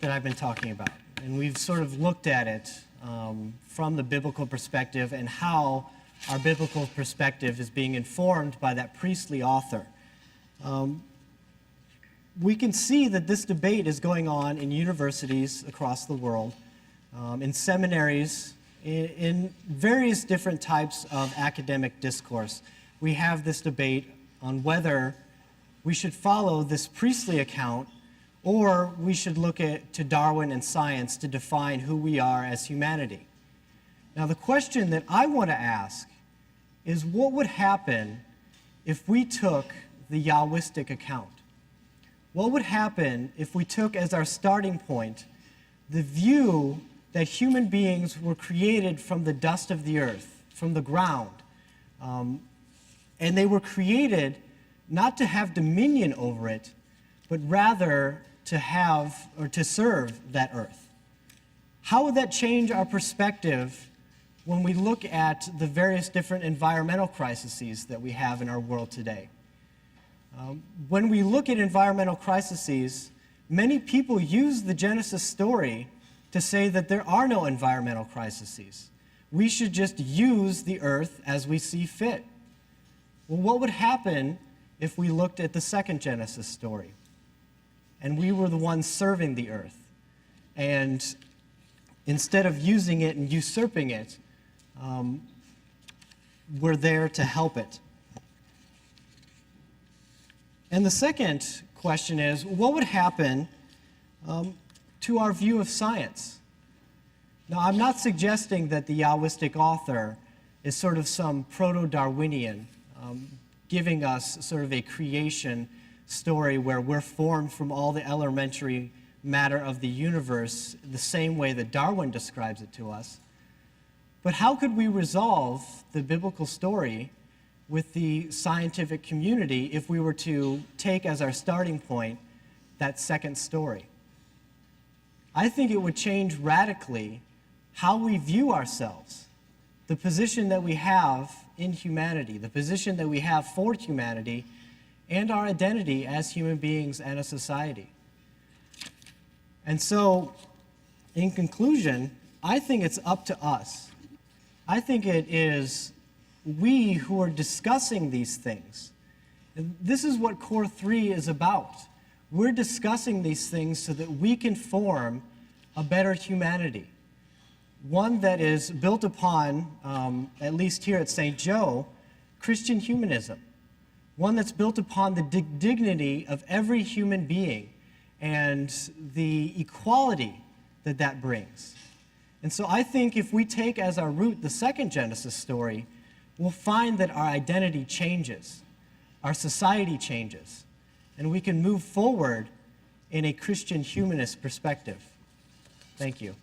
that I've been talking about. And we've sort of looked at it from the biblical perspective and how our biblical perspective is being informed by that priestly author. We can see that this debate is going on in universities across the world, in seminaries, in various different types of academic discourse. We have this debate on whether we should follow this priestly account or we should look to Darwin and science to define who we are as humanity. Now, the question that I want to ask is, what would happen if we took the Yahwistic account? What would happen if we took as our starting point the view that human beings were created from the dust of the earth, from the ground, and they were created not to have dominion over it, but rather to have or to serve that earth? How would that change our perspective when we look at the various different environmental crises that we have in our world today? When we look at environmental crises, many people use the Genesis story to say that there are no environmental crises. We should just use the earth as we see fit. Well, what would happen if we looked at the second Genesis story and we were the ones serving the earth, and instead of using it and usurping it, we're there to help it? And the second question is, what would happen to our view of science? Now, I'm not suggesting that the Yahwistic author is sort of some proto-Darwinian, giving us sort of a creation story where we're formed from all the elementary matter of the universe the same way that Darwin describes it to us. But how could we resolve the biblical story with the scientific community if we were to take as our starting point that second story? I think it would change radically how we view ourselves, the position that we have in humanity, the position that we have for humanity, and our identity as human beings and a society. And so, in conclusion, I think it's up to us. I think it is we who are discussing these things. And this is what Core 3 is about. We're discussing these things so that we can form a better humanity, one that is built upon, at least here at St. Joe, Christian humanism, one that's built upon the dignity of every human being and the equality that that brings. And so I think if we take as our root the second Genesis story, we'll find that our identity changes, our society changes, and we can move forward in a Christian humanist perspective. Thank you.